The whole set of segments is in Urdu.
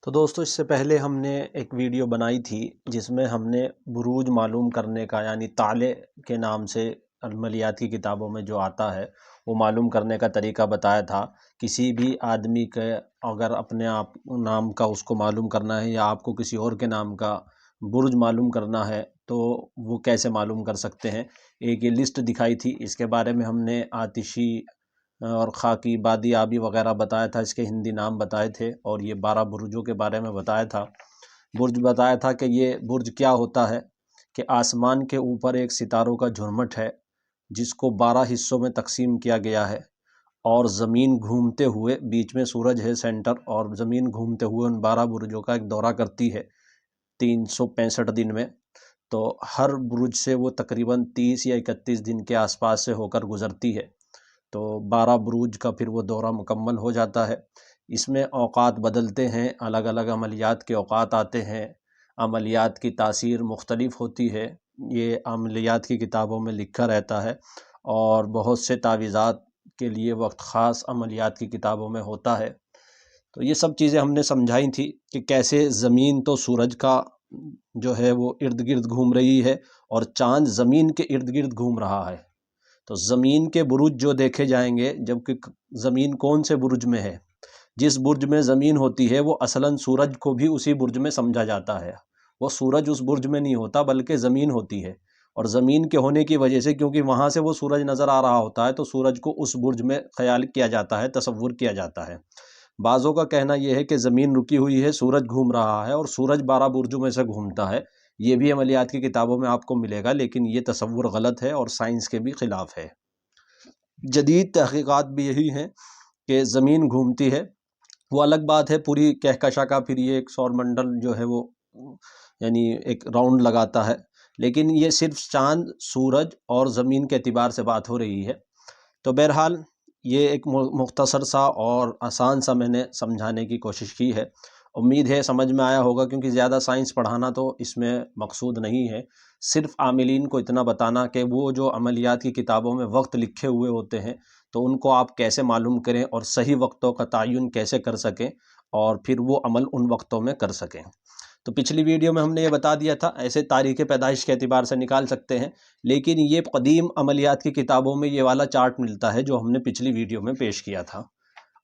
تو دوستو، اس سے پہلے ہم نے ایک ویڈیو بنائی تھی جس میں ہم نے بروج معلوم کرنے کا، یعنی طالع کے نام سے عملیات کی کتابوں میں جو آتا ہے وہ معلوم کرنے کا طریقہ بتایا تھا۔ کسی بھی آدمی کے اگر اپنے آپ نام کا اس کو معلوم کرنا ہے یا آپ کو کسی اور کے نام کا برج معلوم کرنا ہے تو وہ کیسے معلوم کر سکتے ہیں۔ ایک یہ لسٹ دکھائی تھی، اس کے بارے میں ہم نے آتشی اور خاکی، بادی، آبی وغیرہ بتایا تھا، اس کے ہندی نام بتائے تھے، اور یہ 12 برجوں کے بارے میں بتایا تھا۔ برج بتایا تھا کہ یہ برج کیا ہوتا ہے کہ آسمان کے اوپر ایک ستاروں کا جھرمٹ ہے جس کو 12 حصوں میں تقسیم کیا گیا ہے، اور زمین گھومتے ہوئے، بیچ میں سورج ہے سینٹر، اور زمین گھومتے ہوئے ان 12 برجوں کا ایک دورہ کرتی ہے 365 دن میں۔ تو ہر برج سے وہ تقریباً 30 یا 31 دن کے آس پاس سے ہو کر گزرتی ہے، تو 12 بروج کا پھر وہ دورہ مکمل ہو جاتا ہے۔ اس میں اوقات بدلتے ہیں، الگ الگ عملیات کے اوقات آتے ہیں، عملیات کی تاثیر مختلف ہوتی ہے، یہ عملیات کی کتابوں میں لکھا رہتا ہے، اور بہت سے تعویذات کے لیے وقت خاص عملیات کی کتابوں میں ہوتا ہے۔ تو یہ سب چیزیں ہم نے سمجھائی تھی کہ کیسے زمین تو سورج کا جو ہے وہ ارد گرد گھوم رہی ہے، اور چاند زمین کے ارد گرد گھوم رہا ہے۔ تو زمین کے برج جو دیکھے جائیں گے، جبکہ زمین کون سے برج میں ہے، جس برج میں زمین ہوتی ہے وہ اصلاً سورج کو بھی اسی برج میں سمجھا جاتا ہے۔ وہ سورج اس برج میں نہیں ہوتا بلکہ زمین ہوتی ہے، اور زمین کے ہونے کی وجہ سے، کیونکہ وہاں سے وہ سورج نظر آ رہا ہوتا ہے، تو سورج کو اس برج میں خیال کیا جاتا ہے، تصور کیا جاتا ہے۔ بعضوں کا کہنا یہ ہے کہ زمین رکی ہوئی ہے، سورج گھوم رہا ہے، اور سورج 12 برجوں میں سے گھومتا ہے۔ یہ بھی عملیات کی کتابوں میں آپ کو ملے گا، لیکن یہ تصور غلط ہے اور سائنس کے بھی خلاف ہے۔ جدید تحقیقات بھی یہی ہیں کہ زمین گھومتی ہے، وہ الگ بات ہے، پوری کہکشاں کا پھر یہ ایک سور منڈل جو ہے وہ یعنی ایک راؤنڈ لگاتا ہے، لیکن یہ صرف چاند، سورج اور زمین کے اعتبار سے بات ہو رہی ہے۔ تو بہرحال یہ ایک مختصر سا اور آسان سا میں نے سمجھانے کی کوشش کی ہے، امید ہے سمجھ میں آیا ہوگا، کیونکہ زیادہ سائنس پڑھانا تو اس میں مقصود نہیں ہے، صرف عاملین کو اتنا بتانا کہ وہ جو عملیات کی کتابوں میں وقت لکھے ہوئے ہوتے ہیں تو ان کو آپ کیسے معلوم کریں، اور صحیح وقتوں کا تعین کیسے کر سکیں، اور پھر وہ عمل ان وقتوں میں کر سکیں۔ تو پچھلی ویڈیو میں ہم نے یہ بتا دیا تھا، ایسے تاریخ پیدائش کے اعتبار سے نکال سکتے ہیں، لیکن یہ قدیم عملیات کی کتابوں میں یہ والا چارٹ ملتا ہے جو ہم نے پچھلی ویڈیو میں پیش کیا تھا۔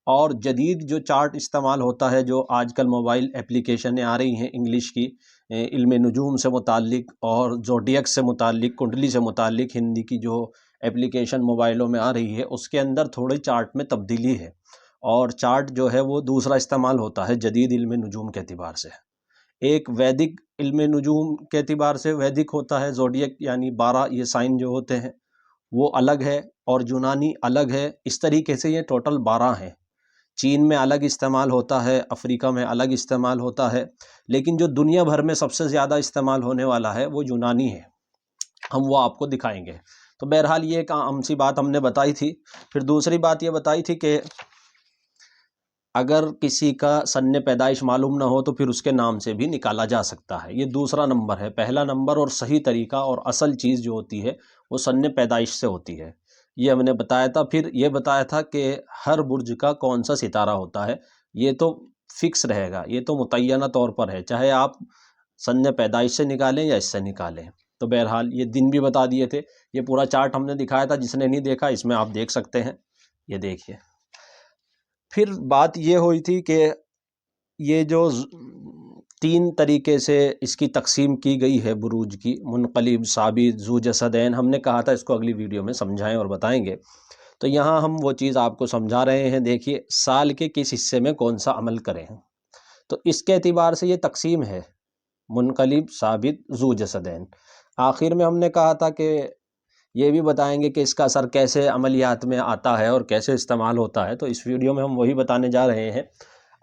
اور جدید جو چارٹ استعمال ہوتا ہے، جو آج کل موبائل اپلیکیشنیں آ رہی ہیں انگلش کی، علم نجوم سے متعلق اور زوڈیک سے متعلق، کنڈلی سے متعلق ہندی کی جو اپلیکیشن موبائلوں میں آ رہی ہے، اس کے اندر تھوڑی چارٹ میں تبدیلی ہے، اور چارٹ جو ہے وہ دوسرا استعمال ہوتا ہے جدید علم نجوم کے اعتبار سے۔ ایک ویدک علم نجوم کے اعتبار سے ویدک ہوتا ہے، زوڈیک یعنی 12 یہ سائن جو ہوتے ہیں وہ الگ ہے، اور یونانی الگ ہے۔ اس طریقے سے یہ ٹوٹل 12 ہیں۔ چین میں الگ استعمال ہوتا ہے، افریقہ میں الگ استعمال ہوتا ہے، لیکن جو دنیا بھر میں سب سے زیادہ استعمال ہونے والا ہے وہ یونانی ہے، ہم وہ آپ کو دکھائیں گے۔ تو بہرحال یہ ایک عام سی بات ہم نے بتائی تھی۔ پھر دوسری بات یہ بتائی تھی کہ اگر کسی کا سن پیدائش معلوم نہ ہو تو پھر اس کے نام سے بھی نکالا جا سکتا ہے، یہ دوسرا نمبر ہے۔ پہلا نمبر اور صحیح طریقہ اور اصل چیز جو ہوتی ہے وہ سن پیدائش سے ہوتی ہے، یہ ہم نے بتایا تھا۔ پھر یہ بتایا تھا کہ ہر برج کا کون سا ستارہ ہوتا ہے، یہ تو فکس رہے گا، یہ تو متعینہ طور پر ہے، چاہے آپ سن پیدائش سے نکالیں یا اس سے نکالیں۔ تو بہرحال یہ دن بھی بتا دیے تھے، یہ پورا چارٹ ہم نے دکھایا تھا، جس نے نہیں دیکھا اس میں آپ دیکھ سکتے ہیں، یہ دیکھیے۔ پھر بات یہ ہوئی تھی کہ یہ جو 3 طریقے سے اس کی تقسیم کی گئی ہے بروج کی، منقلب، ثابت، ذو جسدین، ہم نے کہا تھا اس کو اگلی ویڈیو میں سمجھائیں اور بتائیں گے۔ تو یہاں ہم وہ چیز آپ کو سمجھا رہے ہیں، دیکھیے سال کے کس حصے میں کون سا عمل کریں، تو اس کے اعتبار سے یہ تقسیم ہے، منقلب، ثابت، ذو جسدین۔ آخر میں ہم نے کہا تھا کہ یہ بھی بتائیں گے کہ اس کا اثر کیسے عملیات میں آتا ہے اور کیسے استعمال ہوتا ہے، تو اس ویڈیو میں ہم وہی بتانے جا رہے ہیں۔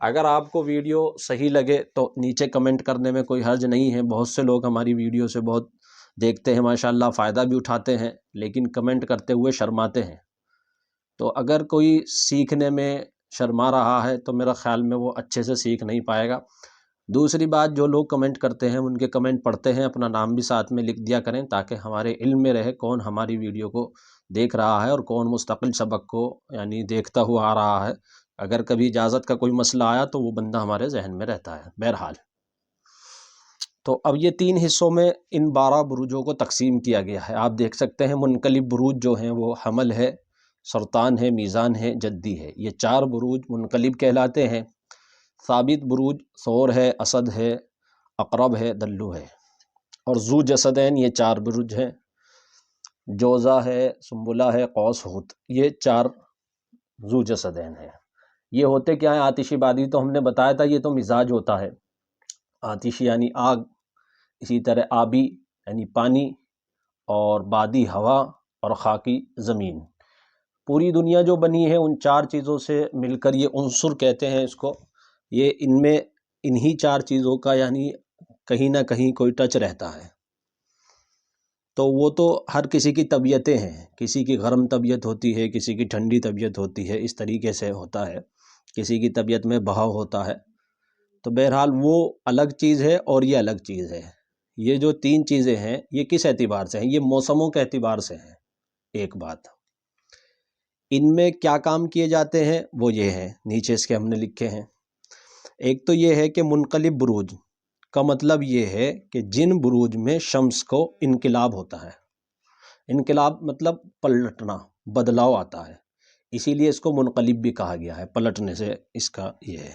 اگر آپ کو ویڈیو صحیح لگے تو نیچے کمنٹ کرنے میں کوئی حرج نہیں ہے، بہت سے لوگ ہماری ویڈیو سے بہت دیکھتے ہیں، ماشاءاللہ فائدہ بھی اٹھاتے ہیں، لیکن کمنٹ کرتے ہوئے شرماتے ہیں۔ تو اگر کوئی سیکھنے میں شرما رہا ہے تو میرا خیال میں وہ اچھے سے سیکھ نہیں پائے گا۔ دوسری بات، جو لوگ کمنٹ کرتے ہیں ان کے کمنٹ پڑھتے ہیں، اپنا نام بھی ساتھ میں لکھ دیا کریں تاکہ ہمارے علم میں رہے کون ہماری ویڈیو کو دیکھ رہا ہے اور کون مستقل سبق کو یعنی دیکھتا ہوا آ رہا ہے، اگر کبھی اجازت کا کوئی مسئلہ آیا تو وہ بندہ ہمارے ذہن میں رہتا ہے۔ بہرحال تو اب یہ 3 حصوں میں ان 12 بروجوں کو تقسیم کیا گیا ہے۔ آپ دیکھ سکتے ہیں منقلب بروج جو ہیں وہ حمل ہے، سرطان ہے، میزان ہے، جدی ہے۔ یہ 4 بروج منقلب کہلاتے ہیں۔ ثابت بروج ثور ہے، اسد ہے، عقرب ہے، دلو ہے۔ اور ذو جسدین یہ 4 بروج ہیں۔ جوزہ ہے، سنبلہ ہے، قوس، حوت، یہ 4 ذو جسدین ہیں۔ یہ ہوتے کیا ہیں؟ آتشی بادی تو ہم نے بتایا تھا، یہ تو مزاج ہوتا ہے۔ آتشی یعنی آگ، اسی طرح آبی یعنی پانی، اور بادی ہوا، اور خاکی زمین۔ پوری دنیا جو بنی ہے ان 4 چیزوں سے مل کر یہ عنصر کہتے ہیں اس کو۔ یہ ان میں انہی 4 چیزوں کا یعنی کہیں نہ کہیں کوئی ٹچ رہتا ہے۔ تو وہ تو ہر کسی کی طبیعتیں ہیں، کسی کی گرم طبیعت ہوتی ہے، کسی کی ٹھنڈی طبیعت ہوتی ہے، اس طریقے سے ہوتا ہے، کسی کی طبیعت میں بہاؤ ہوتا ہے۔ تو بہرحال وہ الگ چیز ہے اور یہ الگ چیز ہے۔ یہ جو 3 چیزیں ہیں یہ کس اعتبار سے ہیں؟ یہ موسموں کے اعتبار سے ہیں۔ ایک بات، ان میں کیا کام کیے جاتے ہیں وہ یہ ہیں، نیچے اس کے ہم نے لکھے ہیں۔ ایک تو یہ ہے کہ منقلب بروج کا مطلب یہ ہے کہ جن بروج میں شمس کو انقلاب ہوتا ہے، انقلاب مطلب پلٹنا، بدلاؤ آتا ہے، اسی لیے اس کو منقلب بھی کہا گیا ہے، پلٹنے سے اس کا یہ ہے۔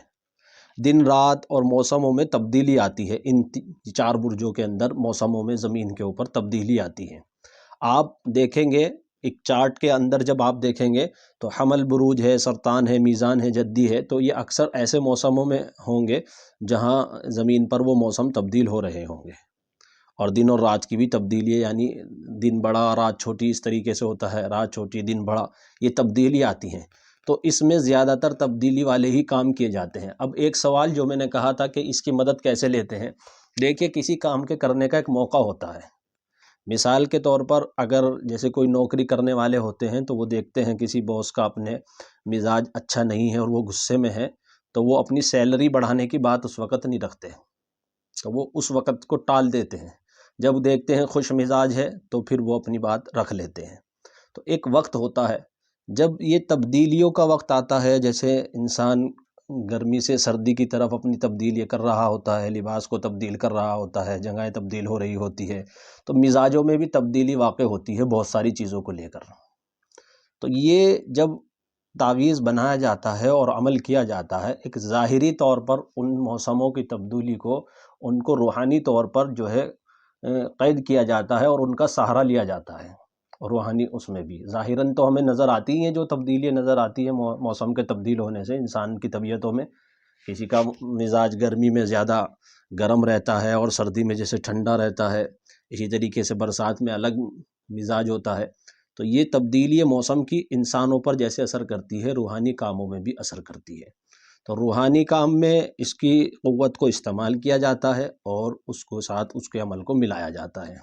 دن رات اور موسموں میں تبدیلی آتی ہے، ان 4 برجوں کے اندر موسموں میں زمین کے اوپر تبدیلی آتی ہے۔ آپ دیکھیں گے ایک چارٹ کے اندر، جب آپ دیکھیں گے تو حمل بروج ہے، سرطان ہے، میزان ہے، جدی ہے، تو یہ اکثر ایسے موسموں میں ہوں گے جہاں زمین پر وہ موسم تبدیل ہو رہے ہوں گے، اور دن اور رات کی بھی تبدیلی، یعنی دن بڑا رات چھوٹی، اس طریقے سے ہوتا ہے، رات چھوٹی دن بڑا، یہ تبدیلی آتی ہیں۔ تو اس میں زیادہ تر تبدیلی والے ہی کام کیے جاتے ہیں۔ اب ایک سوال جو میں نے کہا تھا کہ اس کی مدد کیسے لیتے ہیں، دیکھیے کسی کام کے کرنے کا ایک موقع ہوتا ہے۔ مثال کے طور پر اگر جیسے کوئی نوکری کرنے والے ہوتے ہیں تو وہ دیکھتے ہیں کسی باس کا اپنے مزاج اچھا نہیں ہے اور وہ غصے میں ہے، تو وہ اپنی سیلری بڑھانے کی بات اس وقت نہیں رکھتے، تو وہ اس وقت کو ٹال دیتے ہیں۔ جب دیکھتے ہیں خوش مزاج ہے تو پھر وہ اپنی بات رکھ لیتے ہیں۔ تو ایک وقت ہوتا ہے جب یہ تبدیلیوں کا وقت آتا ہے، جیسے انسان گرمی سے سردی کی طرف اپنی تبدیلی کر رہا ہوتا ہے، لباس کو تبدیل کر رہا ہوتا ہے، جگہیں تبدیل ہو رہی ہوتی ہے، تو مزاجوں میں بھی تبدیلی واقع ہوتی ہے بہت ساری چیزوں کو لے کر۔ تو یہ جب تعویذ بنایا جاتا ہے اور عمل کیا جاتا ہے، ایک ظاہری طور پر ان موسموں کی تبدیلی کو، ان کو روحانی طور پر جو ہے قید کیا جاتا ہے اور ان کا سہارا لیا جاتا ہے۔ روحانی اس میں بھی ظاہراً تو ہمیں نظر آتی ہیں، جو تبدیلیاں نظر آتی ہیں موسم کے تبدیل ہونے سے انسان کی طبیعتوں میں، کسی کا مزاج گرمی میں زیادہ گرم رہتا ہے اور سردی میں جیسے ٹھنڈا رہتا ہے، اسی طریقے سے برسات میں الگ مزاج ہوتا ہے۔ تو یہ تبدیلی موسم کی انسانوں پر جیسے اثر کرتی ہے، روحانی کاموں میں بھی اثر کرتی ہے۔ تو روحانی کام میں اس کی قوت کو استعمال کیا جاتا ہے اور اس کو ساتھ اس کے عمل کو ملایا جاتا ہے۔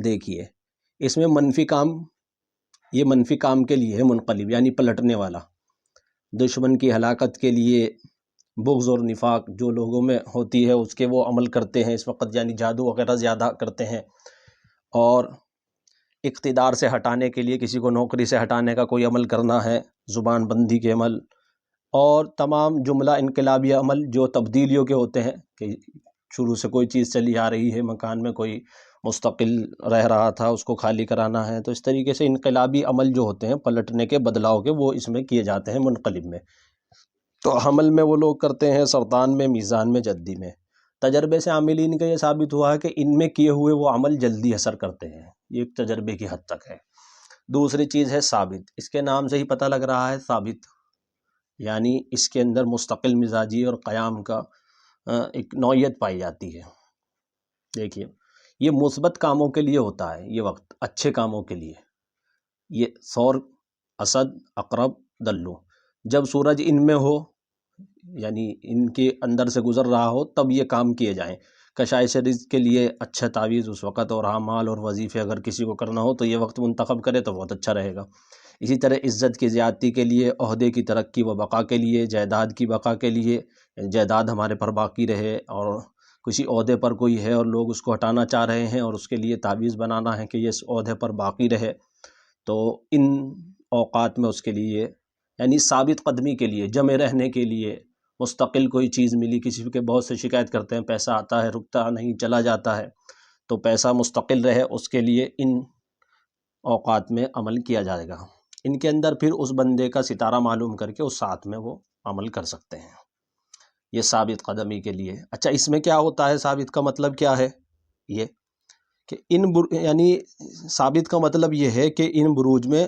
دیکھیے اس میں منفی کام، یہ منفی کام کے لیے ہے منقلب، یعنی پلٹنے والا، دشمن کی ہلاکت کے لیے، بغض اور نفاق جو لوگوں میں ہوتی ہے اس کے وہ عمل کرتے ہیں اس وقت، یعنی جادو وغیرہ زیادہ کرتے ہیں، اور اقتدار سے ہٹانے کے لیے، کسی کو نوکری سے ہٹانے کا کوئی عمل کرنا ہے، زبان بندی کے عمل، اور تمام جملہ انقلابی عمل جو تبدیلیوں کے ہوتے ہیں، کہ شروع سے کوئی چیز چلی آ رہی ہے، مکان میں کوئی مستقل رہ رہا تھا اس کو خالی کرانا ہے، تو اس طریقے سے انقلابی عمل جو ہوتے ہیں پلٹنے کے، بدلاؤ کے، وہ اس میں کیے جاتے ہیں منقلب میں۔ تو حمل میں وہ لوگ کرتے ہیں، سرطان میں، میزان میں، جدی میں۔ تجربے سے عاملین کا یہ ثابت ہوا ہے کہ ان میں کیے ہوئے وہ عمل جلدی اثر کرتے ہیں، یہ ایک تجربے کی حد تک ہے۔ دوسری چیز ہے ثابت، اس کے نام سے ہی پتہ لگ رہا ہے ثابت، یعنی اس کے اندر مستقل مزاجی اور قیام کا ایک نوعیت پائی جاتی ہے۔ دیکھیے یہ مثبت کاموں کے لیے ہوتا ہے، یہ وقت اچھے کاموں کے لیے، یہ ثور، اسد، عقرب، دلو، جب سورج ان میں ہو، یعنی ان کے اندر سے گزر رہا ہو، تب یہ کام کیے جائیں۔ کشائش رزق کے لیے اچھا تعویذ اس وقت، اور اعمال اور وظیفے اگر کسی کو کرنا ہو تو یہ وقت منتخب کرے تو بہت اچھا رہے گا۔ اسی طرح عزت کی زیادتی کے لیے، عہدے کی ترقی و بقا کے لیے، جائیداد کی بقا کے لیے، جائیداد ہمارے پر باقی رہے، اور کسی عہدے پر کوئی ہے اور لوگ اس کو ہٹانا چاہ رہے ہیں اور اس کے لیے تعویذ بنانا ہے کہ یہ اس عہدے پر باقی رہے، تو ان اوقات میں اس کے لیے یعنی ثابت قدمی کے لیے، جمے رہنے کے لیے، مستقل کوئی چیز ملی، کسی کے بہت سے شکایت کرتے ہیں پیسہ آتا ہے رکتا نہیں چلا جاتا ہے، تو پیسہ مستقل رہے اس کے لیے ان اوقات میں عمل کیا جائے گا۔ ان کے اندر پھر اس بندے کا ستارہ معلوم کر کے اس ساتھ میں وہ عمل کر سکتے ہیں، یہ ثابت قدمی کے لیے۔ اچھا، اس میں کیا ہوتا ہے؟ ثابت کا مطلب کیا ہے؟ یہ کہ یعنی ثابت کا مطلب یہ ہے کہ ان بروج میں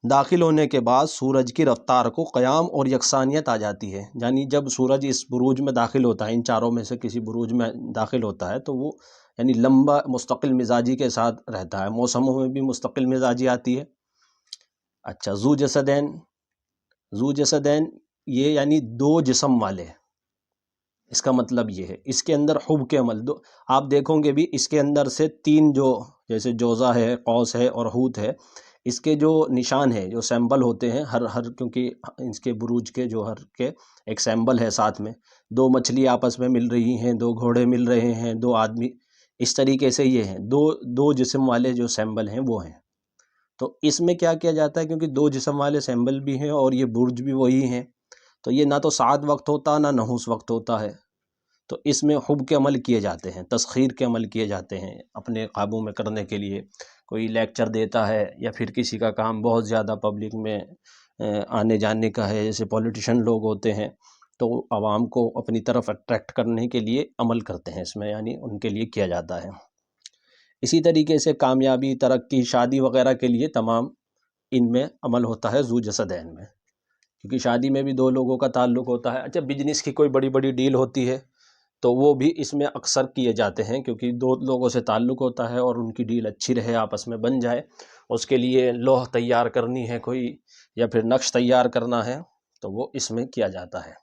داخل ہونے کے بعد سورج کی رفتار کو قیام اور یکسانیت آ جاتی ہے۔ یعنی جب سورج اس بروج میں داخل ہوتا ہے، ان چاروں میں سے کسی بروج میں داخل ہوتا ہے، تو وہ یعنی لمبا مستقل مزاجی کے ساتھ رہتا ہے۔ موسموں میں بھی مستقل مزاجی آتی ہے۔ اچھا، ذو جسدین یہ یعنی دو جسم والے، اس کا مطلب یہ ہے۔ اس کے اندر حب کے عمل آپ دیکھو گے بھی، اس کے اندر سے تین جو جیسے جوزہ ہے، قوس ہے اور حوت ہے، اس کے جو نشان ہے، جو سیمبل ہوتے ہیں ہر کیونکہ اس کے بروج کے جو ہر کے ایک سیمبل ہے ساتھ میں، دو مچھلی آپس میں مل رہی ہیں، دو گھوڑے مل رہے ہیں، دو آدمی، اس طریقے سے یہ ہیں دو جسم والے جو سیمبل ہیں وہ ہیں۔ تو اس میں کیا کیا جاتا ہے؟ کیونکہ دو جسم والے سیمبل بھی ہیں اور یہ برج بھی وہی ہیں، تو یہ نہ تو سعد وقت ہوتا نہ نحوس وقت ہوتا ہے، تو اس میں حب کے عمل کیے جاتے ہیں، تسخیر کے عمل کیے جاتے ہیں اپنے قابو میں کرنے کے لیے۔ کوئی لیکچر دیتا ہے یا پھر کسی کا کام بہت زیادہ پبلک میں آنے جانے کا ہے، جیسے پولیٹیشن لوگ ہوتے ہیں، تو عوام کو اپنی طرف اٹریکٹ کرنے کے لیے عمل کرتے ہیں اس میں، یعنی ان کے لیے کیا جاتا ہے۔ اسی طریقے سے کامیابی، ترقی، شادی وغیرہ کے لیے تمام ان میں عمل ہوتا ہے ذو جسدین میں، کیونکہ شادی میں بھی دو لوگوں کا تعلق ہوتا ہے۔ اچھا، بزنس کی کوئی بڑی بڑی ڈیل ہوتی ہے تو وہ بھی اس میں اکثر کیے جاتے ہیں، کیونکہ دو لوگوں سے تعلق ہوتا ہے اور ان کی ڈیل اچھی رہے، آپس میں بن جائے، اس کے لیے لوح تیار کرنی ہے کوئی، یا پھر نقش تیار کرنا ہے، تو وہ اس میں کیا جاتا ہے۔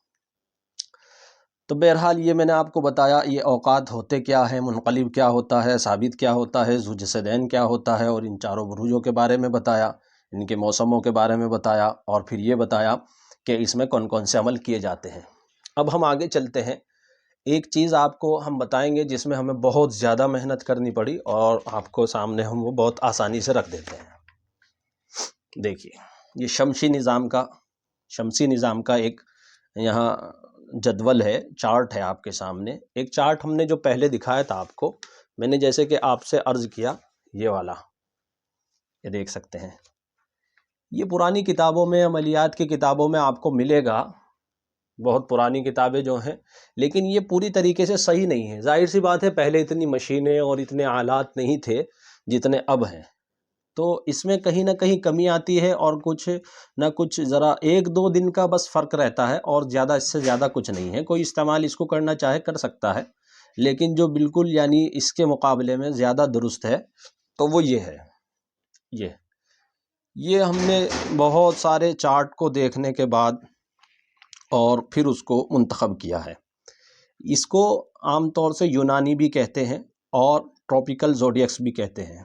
تو بہرحال یہ میں نے آپ کو بتایا، یہ اوقات ہوتے کیا ہیں، منقلب کیا ہوتا ہے، ثابت کیا ہوتا ہے، ذو جسدین کیا ہوتا ہے، اور ان چاروں بروجوں کے بارے میں بتایا، ان کے موسموں کے بارے میں بتایا، اور پھر یہ بتایا کہ اس میں کون کون سے عمل کیے جاتے ہیں۔ اب ہم آگے چلتے ہیں۔ ایک چیز آپ کو ہم بتائیں گے جس میں ہمیں بہت زیادہ محنت کرنی پڑی، اور آپ کو سامنے ہم وہ بہت آسانی سے رکھ دیتے ہیں۔ دیکھیے، یہ شمسی نظام کا ایک یہاں جدول ہے، چارٹ ہے آپ کے سامنے۔ ایک چارٹ ہم نے جو پہلے دکھایا تھا آپ کو، میں نے جیسے کہ آپ سے عرض کیا، یہ والا، یہ دیکھ سکتے ہیں، یہ پرانی کتابوں میں، عملیات کی کتابوں میں آپ کو ملے گا، بہت پرانی کتابیں جو ہیں، لیکن یہ پوری طریقے سے صحیح نہیں ہے۔ ظاہر سی بات ہے، پہلے اتنی مشینیں اور اتنے آلات نہیں تھے جتنے اب ہیں، تو اس میں کہیں نہ کہیں کمی آتی ہے، اور کچھ نہ کچھ ذرا ایک دو دن کا بس فرق رہتا ہے، اور زیادہ اس سے زیادہ کچھ نہیں ہے۔ کوئی استعمال اس کو کرنا چاہے کر سکتا ہے، لیکن جو بالکل یعنی اس کے مقابلے میں زیادہ درست ہے تو وہ یہ ہے۔ یہ ہم نے بہت سارے چارٹ کو دیکھنے کے بعد اور پھر اس کو منتخب کیا ہے۔ اس کو عام طور سے یونانی بھی کہتے ہیں اور ٹراپیکل زوڈیکس بھی کہتے ہیں۔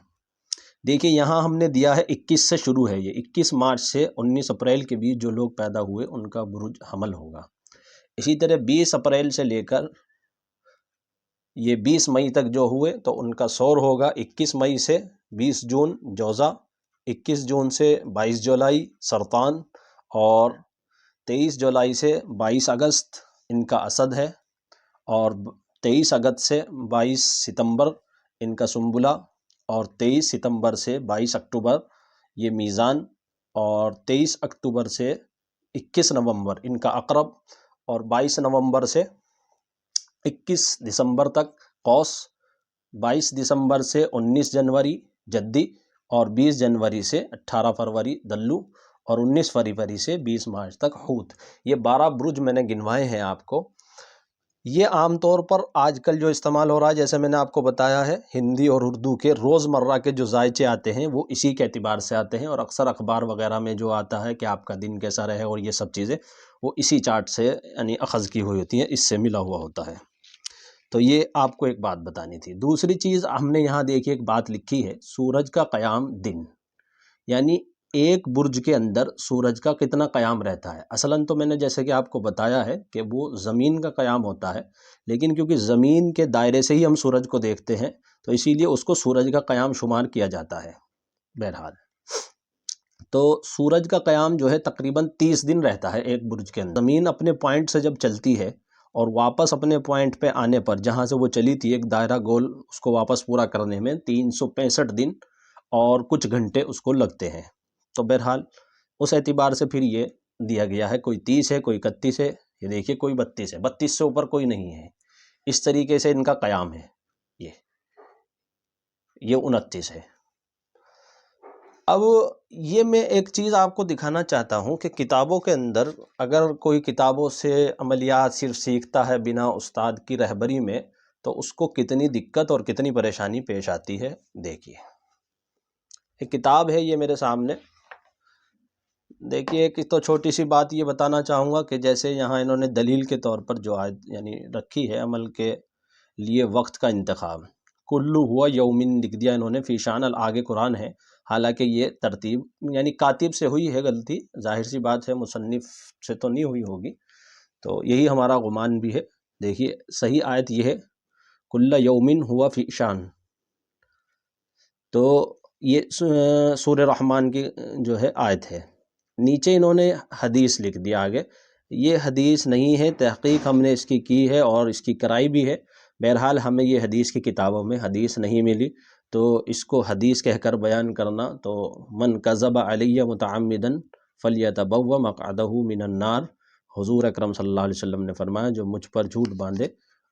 دیکھیے، یہاں ہم نے دیا ہے 21 سے شروع ہے، یہ 21 مارچ سے 19 اپریل کے بیچ جو لوگ پیدا ہوئے ان کا برج حمل ہوگا۔ اسی طرح 20 اپریل سے لے کر یہ 20 مئی تک جو ہوئے تو ان کا سور ہوگا۔ 21 مئی سے 20 جون جوزہ، 21 جون سے 22 جولائی سرطان، اور 23 جولائی سے 22 اگست ان کا اسد ہے، اور 23 اگست سے 22 ستمبر ان کا سنبلہ، اور 23 ستمبر سے 22 اکتوبر یہ میزان، اور 23 اکتوبر سے 21 نومبر ان کا عقرب، اور 22 نومبر سے 21 دسمبر تک قوس، 22 دسمبر سے 19 جنوری جدی، اور 20 جنوری سے 18 فروری دلو، اور 19 فروری سے 20 مارچ تک حوت۔ یہ 12 برج میں نے گنوائے ہیں آپ کو۔ یہ عام طور پر آج کل جو استعمال ہو رہا ہے، جیسے میں نے آپ کو بتایا ہے، ہندی اور اردو کے روزمرہ کے جو ذائچے آتے ہیں وہ اسی کے اعتبار سے آتے ہیں، اور اکثر اخبار وغیرہ میں جو آتا ہے کہ آپ کا دن کیسا رہے اور یہ سب چیزیں، وہ اسی چارٹ سے یعنی اخذ کی ہوئی ہوتی ہیں، اس سے ملا ہوا ہوتا ہے۔ تو یہ آپ کو ایک بات بتانی تھی۔ دوسری چیز ہم نے یہاں دیکھی، ایک بات لکھی ہے، سورج کا قیام دن، یعنی ایک برج کے اندر سورج کا کتنا قیام رہتا ہے۔ اصلاً تو میں نے جیسے کہ آپ کو بتایا ہے کہ وہ زمین کا قیام ہوتا ہے، لیکن کیونکہ زمین کے دائرے سے ہی ہم سورج کو دیکھتے ہیں تو اسی لیے اس کو سورج کا قیام شمار کیا جاتا ہے۔ بہرحال تو سورج کا قیام جو ہے تقریباً 30 دن رہتا ہے ایک برج کے اندر۔ زمین اپنے پوائنٹ سے جب چلتی ہے اور واپس اپنے پوائنٹ پہ آنے پر، جہاں سے وہ چلی تھی ایک دائرہ گول، اس کو واپس پورا کرنے میں 365 دن اور کچھ گھنٹے اس کو لگتے ہیں۔ تو بہرحال اس اعتبار سے پھر یہ دیا گیا ہے، کوئی 30 ہے، کوئی 31 ہے، یہ دیکھیے کوئی 32 ہے، 32 سے اوپر کوئی نہیں ہے۔ اس طریقے سے ان کا قیام ہے۔ یہ 29 ہے۔ اب یہ میں ایک چیز آپ کو دکھانا چاہتا ہوں کہ کتابوں کے اندر اگر کوئی کتابوں سے عملیات صرف سیکھتا ہے بنا استاد کی رہبری میں، تو اس کو کتنی دقت اور کتنی پریشانی پیش آتی ہے۔ دیکھیے ایک کتاب ہے یہ میرے سامنے، دیکھیے ایک تو چھوٹی سی بات یہ بتانا چاہوں گا کہ جیسے یہاں انہوں نے دلیل کے طور پر جو آیت یعنی رکھی ہے، عمل کے لیے وقت کا انتخاب، کلو ہوا یومن لکھ دیا انہوں نے، فی شان آگے قرآن ہے، حالانکہ یہ ترتیب یعنی کاتب سے ہوئی ہے غلطی، ظاہر سی بات ہے مصنف سے تو نہیں ہوئی ہوگی، تو یہی ہمارا گمان بھی ہے۔ دیکھیے صحیح آیت یہ ہے، کل یومن ہوا فی شان، تو یہ سورہ رحمان کی جو ہے آیت ہے۔ نیچے انہوں نے حدیث لکھ دیا آگے، یہ حدیث نہیں ہے، تحقیق ہم نے اس کی ہے اور اس کی کرائی بھی ہے، بہرحال ہمیں یہ حدیث کی کتابوں میں حدیث نہیں ملی، تو اس کو حدیث کہہ کر بیان کرنا، تو من کذب علی متعمدا فلیتبوأ مقعدہ من النار، حضور اکرم صلی اللہ علیہ وسلم نے فرمایا جو مجھ پر جھوٹ باندھے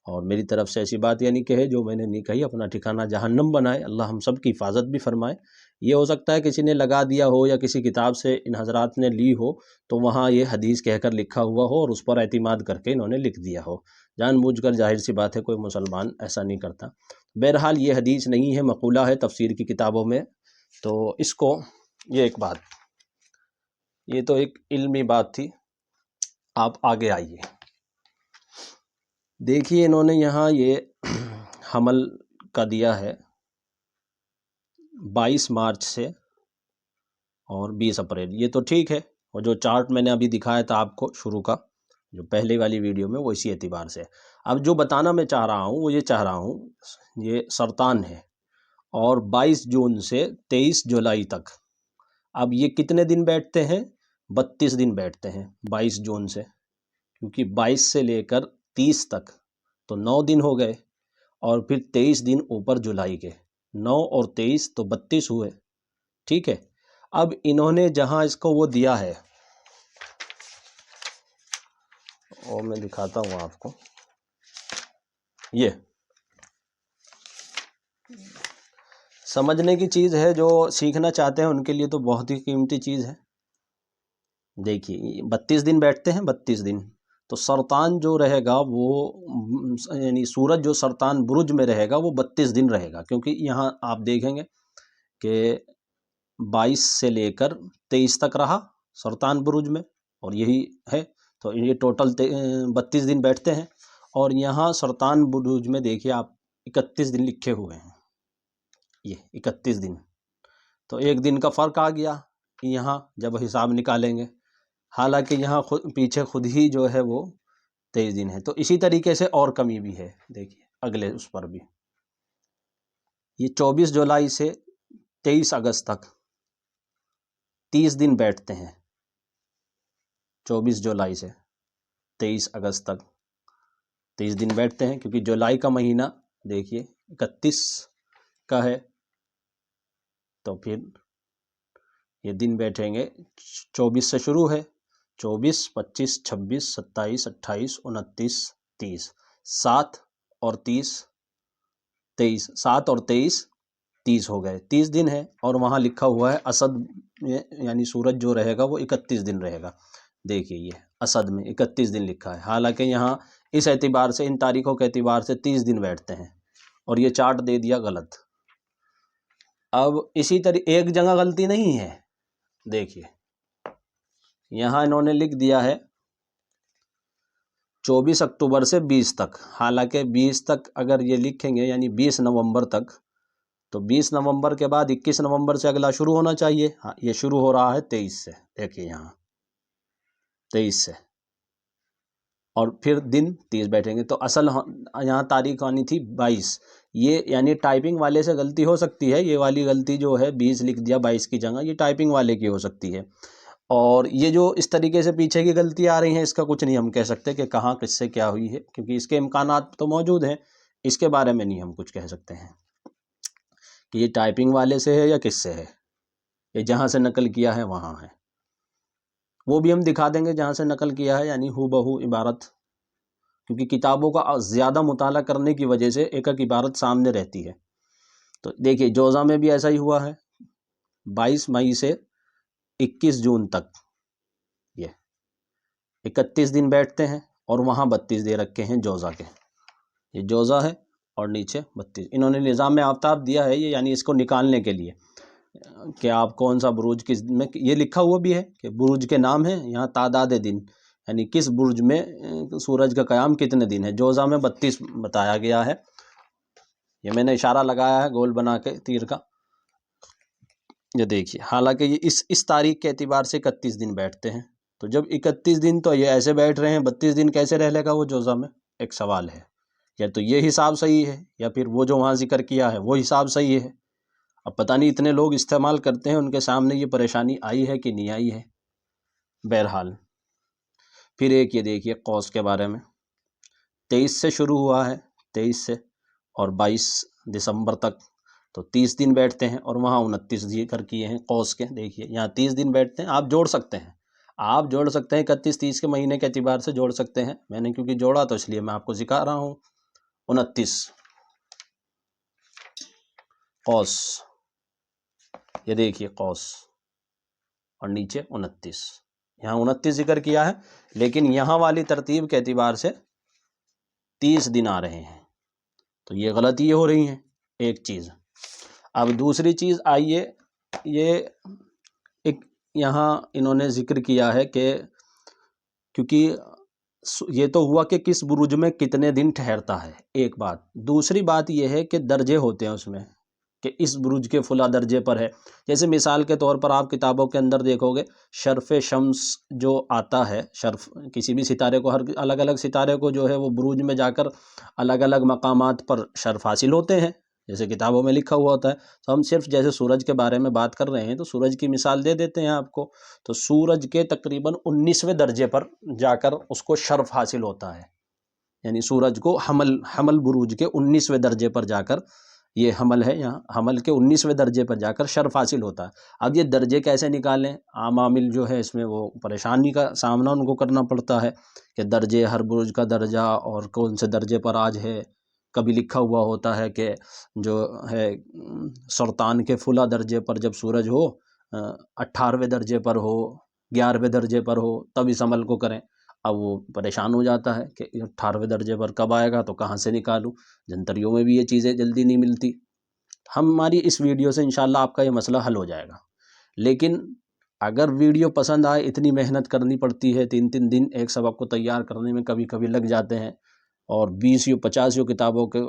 اور میری طرف سے ایسی بات یعنی کہے جو میں نے نہیں کہی، اپنا ٹھکانہ جہنم بنائے، اللہ ہم سب کی حفاظت بھی فرمائے۔ یہ ہو سکتا ہے کسی نے لگا دیا ہو یا کسی کتاب سے ان حضرات نے لی ہو، تو وہاں یہ حدیث کہہ کر لکھا ہوا ہو اور اس پر اعتماد کر کے انہوں نے لکھ دیا ہو، جان بوجھ کر، ظاہر سی بات ہے کوئی مسلمان ایسا نہیں کرتا۔ بہرحال یہ حدیث نہیں ہے، مقولہ ہے تفسیر کی کتابوں میں، تو اس کو یہ ایک بات، یہ تو ایک علمی بات تھی۔ آپ آگے آئیے، دیکھیے انہوں نے یہاں یہ حمل کا دیا ہے 22 مارچ سے اور 20 اپریل، یہ تو ٹھیک ہے، اور جو چارٹ میں نے ابھی دکھایا تھا آپ کو شروع کا جو پہلے والی ویڈیو میں، وہ اسی اعتبار سے۔ اب جو بتانا میں چاہ رہا ہوں وہ یہ چاہ رہا ہوں، یہ سرطان ہے اور 22 جون سے 23 جولائی تک، اب یہ کتنے دن بیٹھتے ہیں؟ 32 دن بیٹھتے ہیں 22 جون سے، کیونکہ 22 سے لے کر 30 تک تو 9 دن ہو گئے، اور پھر 23 دن اوپر جولائی کے، 9 اور 23 تو 32 ہوئے، ٹھیک ہے۔ اب انہوں نے جہاں اس کو وہ دیا ہے، اور میں دکھاتا ہوں آپ کو، یہ سمجھنے کی چیز ہے، جو سیکھنا چاہتے ہیں ان کے لیے تو بہت ہی قیمتی چیز ہے۔ دیکھیے 32 دن بیٹھتے ہیں، 32 دن، تو سرطان جو رہے گا وہ یعنی سورج جو سرطان برج میں رہے گا وہ 32 دن رہے گا، کیونکہ یہاں آپ دیکھیں گے کہ 22 سے لے کر 23 تک رہا سرطان برج میں، اور یہی ہے، تو یہ ٹوٹل 32 دن بیٹھتے ہیں، اور یہاں سرطان برج میں دیکھیے آپ 31 دن لکھے ہوئے ہیں، یہ 31 دن، تو ایک دن کا فرق آ گیا یہاں جب حساب نکالیں گے، حالانکہ یہاں پیچھے خود ہی جو ہے وہ 23 دن ہے۔ تو اسی طریقے سے اور کمی بھی ہے، دیکھیے اگلے اس پر بھی، یہ 24 جولائی سے 23 اگست تک 30 دن بیٹھتے ہیں، 24 جولائی سے 23 اگست تک 30 دن بیٹھتے ہیں، کیونکہ جولائی کا مہینہ دیکھیے 31 کا ہے، تو پھر یہ دن بیٹھیں گے 24 سے شروع ہے، 24 25 26 27 28 29 30، 7 اور 30 23، 7 اور 23 30 ہو گئے، 30 دن ہے، اور وہاں لکھا ہوا ہے اسد میں یعنی سورج جو رہے گا وہ 31 دن رہے گا، دیکھیے یہ اسد میں 31 دن لکھا ہے، حالانکہ یہاں اس اعتبار سے ان تاریخوں کے اعتبار سے 30 دن بیٹھتے ہیں، اور یہ چارٹ دے دیا غلط۔ اب اسی طرح ایک جگہ غلطی نہیں ہے، دیکھیے یہاں انہوں نے لکھ دیا ہے 24 اکتوبر سے 20 تک، حالانکہ 20 تک اگر یہ لکھیں گے یعنی 20 نومبر تک، تو 20 نومبر کے بعد 21 نومبر سے اگلا شروع ہونا چاہیے، ہاں یہ شروع ہو رہا ہے 23 سے، دیکھیے یہاں 23 سے، اور پھر دن 30 بیٹھیں گے. تو اصل یہاں تاریخ آنی تھی 22. یہ یعنی ٹائپنگ والے سے غلطی ہو سکتی ہے، یہ والی غلطی جو ہے 20 لکھ دیا 22 کی جگہ، یہ ٹائپنگ والے کی ہو سکتی ہے. اور یہ جو اس طریقے سے پیچھے کی غلطی آ رہی ہیں، اس کا کچھ نہیں ہم کہہ سکتے کہ کہاں کس سے کیا ہوئی ہے، کیونکہ اس کے امکانات تو موجود ہیں، اس کے بارے میں نہیں ہم کچھ کہہ سکتے ہیں کہ یہ ٹائپنگ والے سے ہے یا کس سے ہے. یہ جہاں سے نقل کیا ہے وہاں ہے، وہ بھی ہم دکھا دیں گے جہاں سے نقل کیا ہے، یعنی ہو بہو عبارت، کیونکہ کتابوں کا زیادہ مطالعہ کرنے کی وجہ سے ایک ایک عبارت سامنے رہتی ہے. تو دیکھیے جوزہ میں بھی ایسا ہی ہوا ہے، 22 مئی سے 21 جون تک یہ 31 دن بیٹھتے ہیں، اور وہاں 32 دے رکھے ہیں جوزہ کے. یہ جوزہ ہے اور نیچے 32. انہوں نے نظام آفتاب دیا ہے یہ، یعنی اس کو نکالنے کے لیے کہ آپ کون سا بروج کس میں، یہ لکھا ہوا بھی ہے کہ بروج کے نام ہیں، یہاں تعداد دن یعنی کس برج میں سورج کا قیام کتنے دن ہے. جوزہ میں 32 بتایا گیا ہے، یہ میں نے اشارہ لگایا ہے گول بنا کے تیر کا، یہ دیکھیے. حالانکہ یہ اس تاریخ کے اعتبار سے 31 دن بیٹھتے ہیں. تو جب 31 دن تو یہ ایسے بیٹھ رہے ہیں، 32 دن کیسے رہ لے گا وہ جوزہ میں؟ ایک سوال ہے. یا تو یہ حساب صحیح ہے، یا پھر وہ جو وہاں ذکر کیا ہے وہ حساب صحیح ہے. اب پتہ نہیں اتنے لوگ استعمال کرتے ہیں، ان کے سامنے یہ پریشانی آئی ہے کہ نہیں آئی ہے. بہرحال پھر ایک یہ دیکھیے قوس کے بارے میں، 23 سے شروع ہوا ہے، 23 سے اور 22 دسمبر تک، تو 30 دن بیٹھتے ہیں، اور وہاں 29 ذکر کیے ہیں قوس کے. دیکھیے یہاں 30 دن بیٹھتے ہیں، آپ جوڑ سکتے ہیں، آپ جوڑ سکتے ہیں 31 30 کے مہینے کے اعتبار سے جوڑ سکتے ہیں. میں نے کیونکہ جوڑا تو اس لیے میں آپ کو سکھا رہا ہوں. 29 قوس، یہ دیکھیے قوس، اور نیچے 29. یہاں 29 ذکر کیا ہے، لیکن یہاں والی ترتیب کے اعتبار سے 30 دن آ رہے ہیں. تو یہ غلطی یہ ہو رہی ہیں ایک چیز. اب دوسری چیز آئیے، یہ ایک یہاں انہوں نے ذکر کیا ہے کہ کیونکہ یہ تو ہوا کہ کس برج میں کتنے دن ٹھہرتا ہے، ایک بات. دوسری بات یہ ہے کہ درجے ہوتے ہیں اس میں، کہ اس برج کے فلاں درجے پر ہے. جیسے مثال کے طور پر آپ کتابوں کے اندر دیکھو گے شرف شمس جو آتا ہے، شرف کسی بھی ستارے کو، ہر الگ الگ ستارے کو جو ہے وہ بروج میں جا کر الگ الگ مقامات پر شرف حاصل ہوتے ہیں، جیسے کتابوں میں لکھا ہوا ہوتا ہے. تو ہم صرف جیسے سورج کے بارے میں بات کر رہے ہیں تو سورج کی مثال دے دیتے ہیں آپ کو. تو سورج کے تقریباً 19ویں درجے پر جا کر اس کو شرف حاصل ہوتا ہے، یعنی سورج کو حمل بروج کے 19ویں درجے پر جا کر، یہ حمل ہے یہاں، حمل کے 19ویں درجے پر جا کر شرف حاصل ہوتا ہے. اب یہ درجے کیسے نکالیں؟ عام عامل جو ہے اس میں وہ پریشانی کا سامنا ان کو کرنا پڑتا ہے کہ درجے، ہر برج کا درجہ اور کون سے درجے پر آج ہے. کبھی لکھا ہوا ہوتا ہے کہ جو ہے سرطان کے فلاں درجے پر جب سورج ہو، 18ویں درجے پر ہو، 11ویں درجے پر ہو، تب اس عمل کو کریں. اب وہ پریشان ہو جاتا ہے کہ 18ویں درجے پر کب آئے گا، تو کہاں سے نکالوں؟ جنتریوں میں بھی یہ چیزیں جلدی نہیں ملتی. ہماری اس ویڈیو سے انشاءاللہ آپ کا یہ مسئلہ حل ہو جائے گا. لیکن اگر ویڈیو پسند آئے، اتنی محنت کرنی پڑتی ہے، 3 دن ایک سبق کو تیار کرنے میں کبھی کبھی لگ جاتے ہیں، اور 20 یا 50 کتابوں کے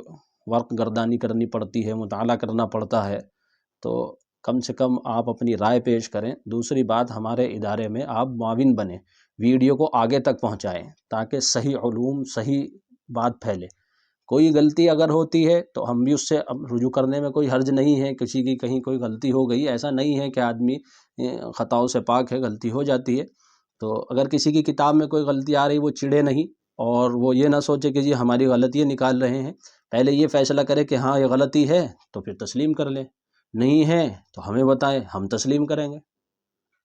ورق گردانی کرنی پڑتی ہے، مطالعہ کرنا پڑتا ہے. تو کم سے کم آپ اپنی رائے پیش کریں. دوسری بات، ہمارے ادارے میں آپ معاون بنیں، ویڈیو کو آگے تک پہنچائیں تاکہ صحیح علوم، صحیح بات پھیلے. کوئی غلطی اگر ہوتی ہے تو ہم بھی اس سے رجوع کرنے میں کوئی حرج نہیں ہے. کسی کی کہیں کوئی غلطی ہو گئی، ایسا نہیں ہے کہ آدمی خطاؤں سے پاک ہے، غلطی ہو جاتی ہے. تو اگر کسی کی کتاب میں کوئی غلطی آ رہی، وہ چڑے نہیں، اور وہ یہ نہ سوچے کہ جی ہماری غلطی نکال رہے ہیں. پہلے یہ فیصلہ کرے کہ ہاں یہ غلطی ہے تو پھر تسلیم کر لیں، نہیں ہے تو ہمیں بتائیں، ہم تسلیم کریں گے.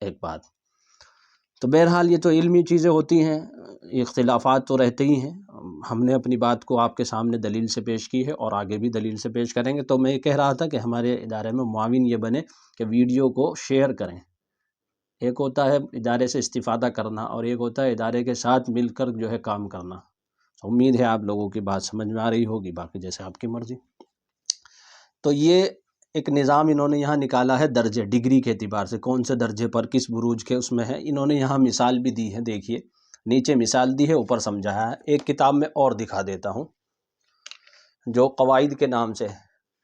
ایک بات. تو بہرحال یہ تو علمی چیزیں ہوتی ہیں، اختلافات تو رہتے ہی ہیں. ہم نے اپنی بات کو آپ کے سامنے دلیل سے پیش کی ہے، اور آگے بھی دلیل سے پیش کریں گے. تو میں یہ کہہ رہا تھا کہ ہمارے ادارے میں معاون یہ بنے کہ ویڈیو کو شیئر کریں. ایک ہوتا ہے ادارے سے استفادہ کرنا، اور ایک ہوتا ہے ادارے کے ساتھ مل کر جو ہے کام کرنا. امید ہے آپ لوگوں کی بات سمجھ میں آ رہی ہوگی، باقی جیسے آپ کی مرضی. تو یہ ایک نظام انہوں نے یہاں نکالا ہے درجے، ڈگری کے اعتبار سے کون سے درجے پر کس بروج کے اس میں ہے. انہوں نے یہاں مثال بھی دی ہے، دیکھیے نیچے مثال دی ہے، اوپر سمجھایا ہے. ایک کتاب میں اور دکھا دیتا ہوں جو قواعد کے نام سے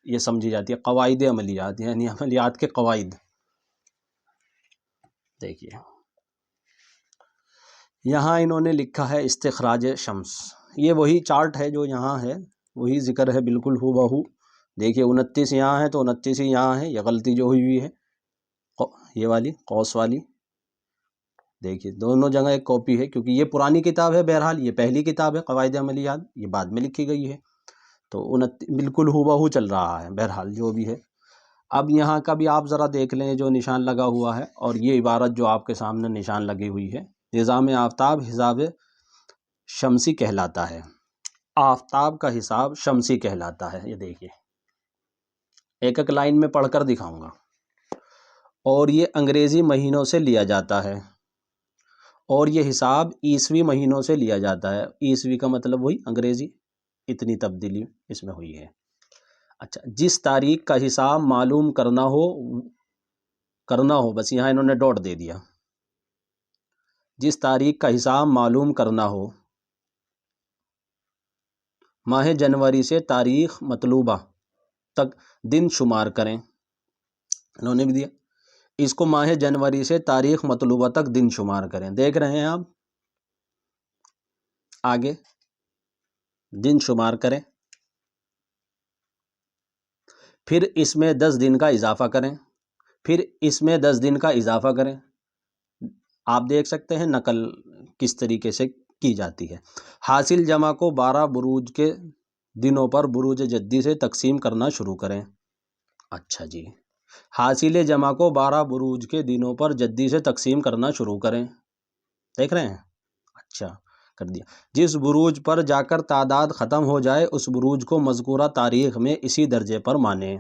یہ سمجھی جاتی ہے، قواعد عملیات، یعنی عملیات کے قواعد. دیکھیے یہاں انہوں نے لکھا ہے استخراج شمس، یہ وہی چارٹ ہے جو یہاں ہے، وہی ذکر ہے بالکل ہو بہو۔ دیکھیے 29 یہاں ہے تو 29 ہی یہاں ہے، یہ غلطی جو ہوئی ہے یہ والی قوس والی، دیکھیے دونوں جگہ ایک کاپی ہے، کیونکہ یہ پرانی کتاب ہے، بہرحال یہ پہلی کتاب ہے قواعد عملیات، یہ بعد میں لکھی گئی ہے، تو بالکل ہو بہو چل رہا ہے، بہرحال جو بھی ہے۔ اب یہاں کا بھی آپ ذرا دیکھ لیں جو نشان لگا ہوا ہے، اور یہ عبارت جو آپ کے سامنے نشان لگی ہوئی ہے، نظام آفتاب حساب شمسی کہلاتا ہے، آفتاب کا حساب شمسی کہلاتا ہے، یہ دیکھیے ایک ایک لائن میں پڑھ کر دکھاؤں گا۔ اور یہ انگریزی مہینوں سے لیا جاتا ہے، اور یہ حساب عیسوی مہینوں سے لیا جاتا ہے، عیسوی کا مطلب وہی انگریزی، اتنی تبدیلی اس میں ہوئی ہے۔ اچھا، جس تاریخ کا حساب معلوم کرنا ہو، بس یہاں انہوں نے ڈاٹ دے دیا، جس تاریخ کا حساب معلوم کرنا ہو، ماہ جنوری سے تاریخ مطلوبہ تک دن شمار کریں، انہوں نے بھی دیا، اس کو ماہ جنوری سے تاریخ مطلوبہ تک دن شمار کریں، دیکھ رہے ہیں آپ، آگے دن شمار کریں، پھر اس میں 10 دن کا اضافہ کریں، پھر اس میں 10 دن کا اضافہ کریں، آپ دیکھ سکتے ہیں نقل کس طریقے سے کی جاتی ہے۔ حاصل جمع کو 12 بروج کے دنوں پر بروج جدی سے تقسیم کرنا شروع کریں۔ اچھا جی، حاصل جمع کو 12 بروج کے دنوں پر جدی سے تقسیم کرنا شروع کریں، دیکھ رہے ہیں، اچھا کر دیا۔ جس بروج پر جا کر تعداد ختم ہو جائے اس بروج کو مذکورہ تاریخ میں اسی درجے پر مانیں،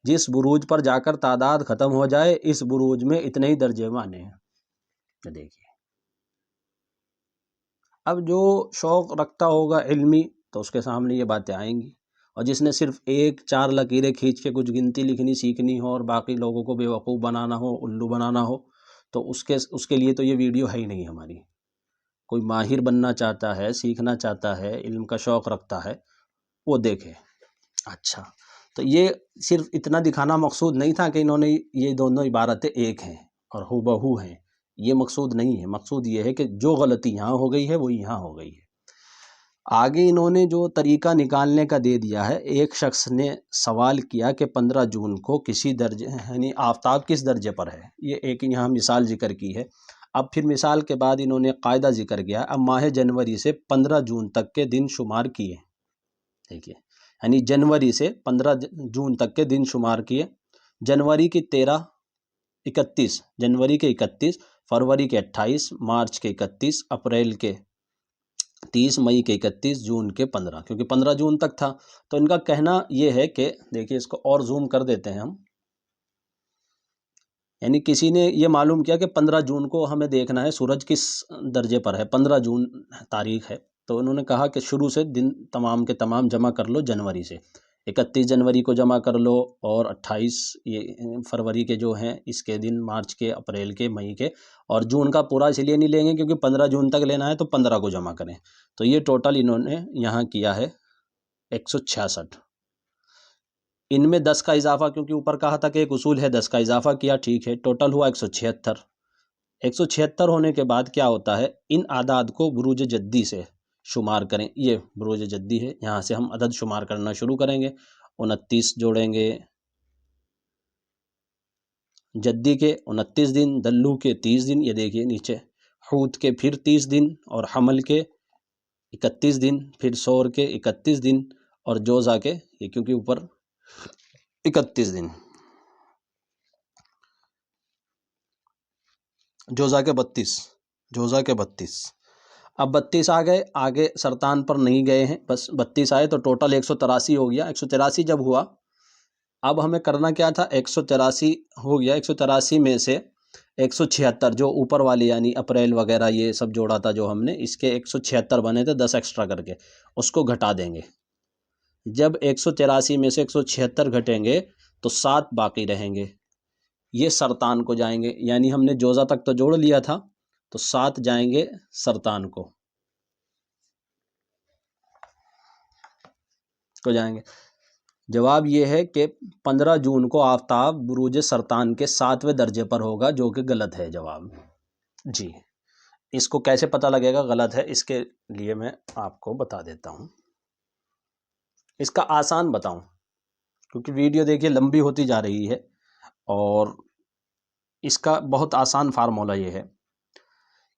جس بروج پر جا کر تعداد ختم ہو جائے اس بروج میں اتنے ہی درجے مانیں۔ دیکھیے اب جو شوق رکھتا ہوگا علمی تو اس کے سامنے یہ باتیں آئیں گی، اور جس نے صرف 1-4 لکیریں کھینچ کے کچھ گنتی لکھنی سیکھنی ہو اور باقی لوگوں کو بیوقوف بنانا ہو، الو بنانا ہو، تو اس کے لیے تو یہ ویڈیو ہے ہی نہیں ہماری۔ کوئی ماہر بننا چاہتا ہے، سیکھنا چاہتا ہے، علم کا شوق رکھتا ہے، وہ دیکھے۔ اچھا، تو یہ صرف اتنا دکھانا مقصود نہیں تھا کہ انہوں نے یہ دونوں عبارتیں ایک ہیں اور ہو بہو ہیں، یہ مقصود نہیں ہے، مقصود یہ ہے کہ جو غلطی یہاں ہو گئی ہے وہ یہاں ہو گئی ہے۔ آگے انہوں نے جو طریقہ نکالنے کا دے دیا ہے، ایک شخص نے سوال کیا کہ 15 جون کو کسی درجے یعنی آفتاب کس درجے پر ہے، یہ ایک یہاں مثال ذکر کی ہے۔ اب پھر مثال کے بعد انہوں نے قاعدہ ذکر کیا، اب ماہ جنوری سے 15 جون تک کے دن شمار کیے، دیکھیے یعنی جنوری سے 15 جون تک کے دن شمار کیے، جنوری کی 13، 31 جنوری کے 31، فروری کے 28، مارچ کے 31، اپریل کے 30، مئی کے 31، جون کے 15، کیونکہ 15 جون تک تھا۔ تو ان کا کہنا یہ ہے کہ دیکھیے اس کو اور زوم کر دیتے ہیں ہم، یعنی کسی نے یہ معلوم کیا کہ 15 جون کو ہمیں دیکھنا ہے سورج کس درجے پر ہے، 15 جون تاریخ ہے، تو انہوں نے کہا کہ شروع سے دن تمام کے تمام جمع کر لو جنوری سے، 31 جنوری کو جمع کر لو، اور 28 یہ فروری کے جو ہیں اس کے دن، مارچ کے، اپریل کے، مئی کے، اور جون کا پورا اس لیے نہیں لیں گے کیونکہ 15 جون تک لینا ہے تو 15 کو جمع کریں، تو یہ ٹوٹل انہوں نے یہاں کیا ہے 166۔ ان میں 10 کا اضافہ، کیونکہ اوپر کہا تھا کہ ایک اصول ہے، 10 کا اضافہ کیا، ٹھیک ہے، ٹوٹل ہوا 176۔ 176 ہونے کے بعد کیا ہوتا ہے، ان اعداد کو بروج جدی سے شمار کریں، یہ بروج جدی ہے، یہاں سے ہم عدد شمار کرنا شروع کریں گے، 29 جوڑیں گے، جدی کے 29 دن، دلو کے 30 دن، یہ دیکھیے نیچے، حوت کے پھر 30 دن، اور حمل کے 31 دن، پھر سور کے 31 دن، اور جوزا کے، یہ کیونکہ اوپر 31 دن، جوزا کے 32۔ اب 32 آ گئے، آگے سرطان پر نہیں گئے ہیں، بس 32 آئے تو ٹوٹل 183 ہو گیا۔ 183 جب ہوا، اب ہمیں کرنا کیا تھا، 183 ہو گیا، 183 میں سے 176 جو اوپر والی یعنی اپریل وغیرہ یہ سب جوڑا تھا جو ہم نے، اس کے 176 بنے تھے 10 ایکسٹرا کر کے، اس کو گھٹا دیں گے۔ جب 183 میں سے 176 گھٹیں گے تو 7 باقی رہیں گے، یہ سرطان کو جائیں گے، یعنی ہم نے جوزا تک تو جوڑ لیا تھا تو 7 جائیں گے سرطان کو جائیں گے۔ جواب یہ ہے کہ 15 جون کو آفتاب بروج سرطان کے 7ویں درجے پر ہوگا، جو کہ غلط ہے جواب جی۔ اس کو کیسے پتہ لگے گا غلط ہے، اس کے لیے میں آپ کو بتا دیتا ہوں، اس کا آسان بتاؤں، کیونکہ ویڈیو دیکھیے لمبی ہوتی جا رہی ہے، اور اس کا بہت آسان فارمولہ یہ ہے،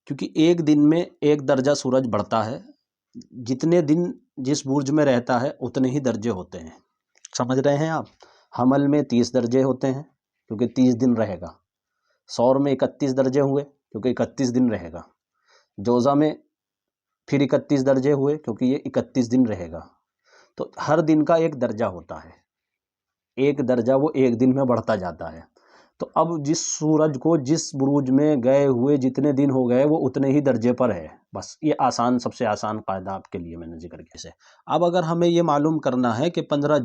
کیونکہ ایک دن میں 1 درجہ سورج بڑھتا ہے، جتنے دن جس برج میں رہتا ہے اتنے ہی درجے ہوتے ہیں، سمجھ رہے ہیں آپ؟ حمل میں 30 درجے ہوتے ہیں کیونکہ 30 دن رہے گا، سور میں 31 درجے ہوئے کیونکہ 31 دن رہے گا، جوزہ میں پھر 31 درجے ہوئے کیونکہ یہ 31 دن رہے گا، تو ہر دن کا 1 درجہ ہوتا ہے، 1 درجہ وہ ایک دن میں بڑھتا جاتا ہے۔ تو اب جس سورج کو جس بروج میں گئے ہوئے جتنے دن ہو گئے وہ اتنے ہی درجے پر ہے، بس یہ آسان، سب سے آسان قاعدہ آپ کے لیے میں نے ذکر کیا ہے۔ اب اگر ہمیں یہ معلوم کرنا ہے کہ 15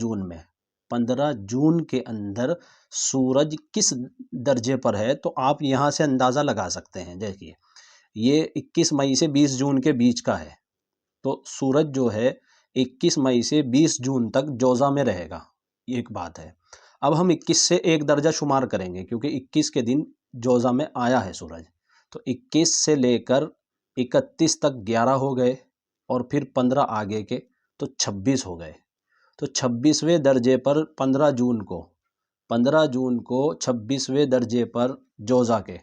جون کے اندر سورج کس درجے پر ہے، تو آپ یہاں سے اندازہ لگا سکتے ہیں۔ دیکھیے یہ 21 مئی سے 20 جون کے بیچ کا ہے، تو سورج جو ہے 21 مئی سے 20 جون تک جوزہ میں رہے گا، یہ ایک بات ہے۔ اب ہم 21 سے 1 درجہ شمار کریں گے کیونکہ 21 کے دن جوزہ میں آیا ہے سورج، تو 21 سے لے کر 31 تک 11 ہو گئے، اور پھر 15 آگے کے تو 26 ہو گئے، تو 26ویں درجے پر 15 جون کو 26ویں درجے پر جوزہ کے